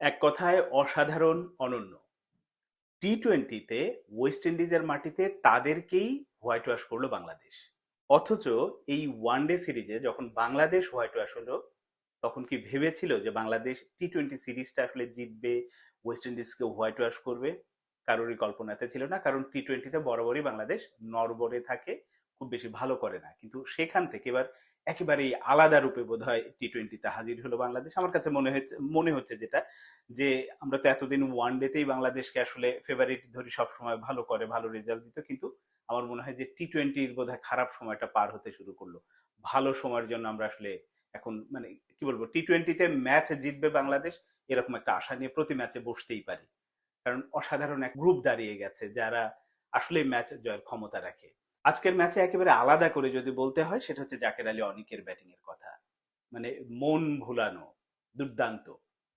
এক কথায় অসাধারণ, অনন্য। টি-টোয়েন্টিতে ওয়েস্ট ইন্ডিজের মাটিতে তাদেরকেই হোয়াইট ওয়াশ করলো বাংলাদেশ। অথচ এই ওয়ানডে সিরিজে যখন বাংলাদেশ হোয়াইট ওয়াশ হলো, তখন কি ভেবেছিল যে বাংলাদেশ টি-টোয়েন্টি সিরিজটা আসলে জিতবে, ওয়েস্ট ইন্ডিজকে হোয়াইট ওয়াশ করবে? কারোরই কল্পনাতে ছিল না, কারণ টি-টোয়েন্টিতে বরাবরই বাংলাদেশ নড়বড়ে থাকে, খুব বেশি ভালো করে না। কিন্তু সেখান থেকে এবার একেবারেই আলাদা রূপে বোধহয় টি-টোয়েন্টিতে হাজির হলো বাংলাদেশ। আমার কাছে মনে হচ্ছে যেটা, যে আমরা তো এতদিন ওয়ান ডেতেই বাংলাদেশকে আসলে ফেভারিট ধরি, সবসময় ভালো করে, ভালো রেজাল্ট দিত, কিন্তু আমার মনে হয় যে টি-টোয়েন্টির বোধহয় খারাপ সময়টা পার হতে শুরু করলো। ভালো সময়ের জন্য আমরা আসলে এখন মানে কি বলবো, টি-টোয়েন্টিতে ম্যাচ জিতবে বাংলাদেশ এরকম একটা আশা নিয়ে প্রতি ম্যাচে বসতেই পারি। কারণ অসাধারণ এক গ্রুপ দাঁড়িয়ে গেছে যারা আসলে ম্যাচ জয়ের ক্ষমতা রাখে। আজকের ম্যাচে একেবারে আলাদা করে যদি বলতে হয়, সেটা হচ্ছে জাকের আলী অনিকের ব্যাটিং এর কথা। মানে মন ভুলানো, দুর্দান্ত।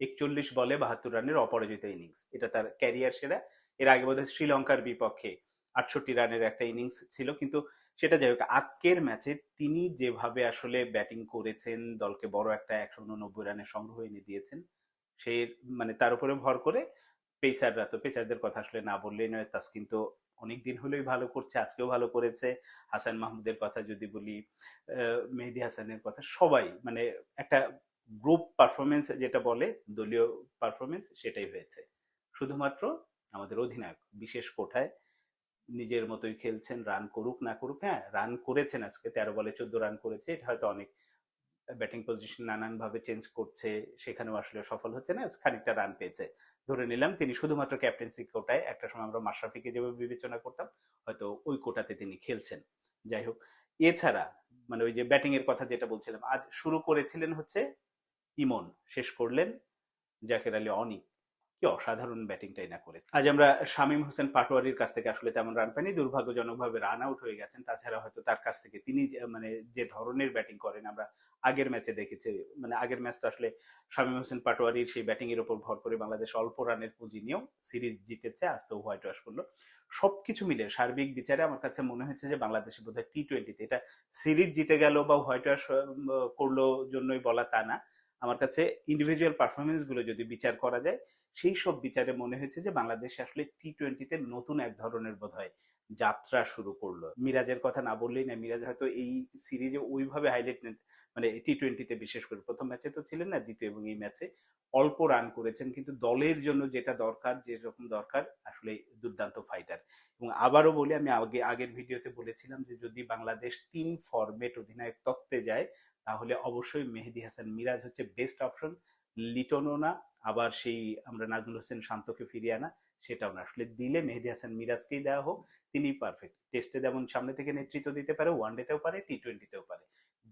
৪১ বলে ৭২ রানের অপরাজিত ইনিংস, এটা তার ক্যারিয়ার সেরা। এর আগে বোধহয় শ্রীলঙ্কার বিপক্ষে ৬৮ রানের একটা ইনিংস ছিল, কিন্তু সেটা যাই হোক, আজকের ম্যাচে তিনি যেভাবে আসলে ব্যাটিং করেছেন, দলকে বড় একটা ১৮৯ রানের সংগ্রহ এনে দিয়েছেন, সে মানে তার উপরে ভর করে পেসাররা, তো পেসারদের কথা আসলে না বললেই নয়। তাসকিন তো অনেকদিন হলেই ভালো করছে, আজকেও ভালো করেছে। হাসান মাহমুদের কথা যদি বলি, মেহেদী হাসানের কথা, সবাই মানে একটা গ্রুপ পারফরমেন্স যেটা বলে, দলীয় পারফরমেন্স, সেটাই হয়েছে। শুধুমাত্র আমাদের অধিনায়ক বিশেষ কোঠায় নিজের মতোই খেলছেন, রান করুক না করুক। হ্যাঁ, রান করেছেন, আজকে ১৩ বলে ১৪ রান করেছে, এটা হয়তো অনেক। ব্যাটিং পজিশন নানান ভাবে চেঞ্জ করছে, সেখানেও আসলে সফল হচ্ছে না, খানিকটা রান পেয়েছে। ধরে নিলাম তিনি শুধুমাত্র ক্যাপ্টেন্সি কোটায়, একটা সময় আমরা মাশরাফিকে যেভাবে বিবেচনা করতাম, হয়তো ওই কোটাতে তিনি খেলছেন। যাই হোক, এছাড়া মানে ওই যে ব্যাটিং এর কথা যেটা বলছিলাম, আজ শুরু করেছিলেন হচ্ছে ইমন, শেষ করলেন জাকের আলী অনিক। কি অসাধারণ ব্যাটিংটাই না করেছে। আজ আমরা শামীম হোসেন পাটোয়ারির কাছ থেকে আসলে তেমন রান পাইনি, দুর্ভাগ্যজনকভাবে রান আউট হয়ে গেছেন। তাছাড়া হয়তো তার কাছ থেকে তিনি মানে যে ধরনের ব্যাটিং করেন আমরা আগের ম্যাচে দেখেছি। মানে আগের ম্যাচ তো আসলে শামীম হোসেন পাটোয়ারির সেই ব্যাটিং এর উপর ভর করে বাংলাদেশ অল্প রানের পুঁজি নিয়েও সিরিজ জিতেছে, আজ তো হোয়াইট ওয়াশ করলো। সবকিছু মিলে সার্বিক বিচারে আমার কাছে মনে হয়েছে যে বাংলাদেশ বোধহয় টি-টোয়েন্টিতে, এটা সিরিজ জিতে গেল বা হোয়াইট ওয়াশ করলো জন্যই বলা তা না। আমার কাছে ইন্ডিভিজুয়াল পারফরমেন্স গুলো যদি বিচার করা যায়, সেই সব বিচারে মনে হয়েছে যে বাংলাদেশ আসলে টি-টোয়েন্টিতে নতুন এক ধরনের বোধহয় যাত্রা শুরু করলো। মিরাজের কথা না বললেই না, মিরাজ হয়তো এই সিরিজে ওইভাবে হাইলাইট, মানে টি-টোয়েন্টিতে বিশেষ করে প্রথম ম্যাচে তো ছিলেন না, দ্বিতীয় এবং এই ম্যাচে অল্প রান করেছেন, কিন্তু দলের জন্য যেটা দরকার, যেরকম দরকার, আসলে দুর্দান্ত ফাইটার। এবং আবারও বলি, আমি আগের ভিডিওতে বলেছিলাম যে যদি বাংলাদেশ ৩ ফরম্যাট অধিনায়ক তত্ত্বে যায়, তাহলে অবশ্যই মেহেদী হাসান মিরাজ হচ্ছে বেস্ট অপশন। লিটনও না, আবার সেই আমরা নাজমুল হোসেন শান্তকে ফিরিয়ে আনা, সেটাও না। আসলে দিলে মেহেদী হাসান মিরাজকেই দেওয়া হোক, তিনি পারফেক্ট। টেস্টে যেমন সামনে থেকে নেতৃত্ব দিতে পারে, ওয়ানডেতেও পারে, টি-টোয়েন্টিতেও পারে।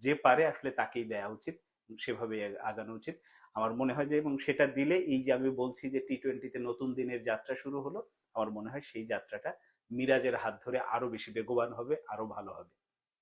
যে পারে আসলে তাকেই দেওয়া উচিত, সেভাবে আগানো উচিত আমার মনে হয়। যে এবং সেটা দিলে, এই যে আমি বলছি যে টি-টোয়েন্টিতে নতুন দিনের যাত্রা শুরু হলো, আমার মনে হয় সেই যাত্রাটা মিরাজের হাত ধরে আরো বেশি বেগবান হবে, আরো ভালো হবে।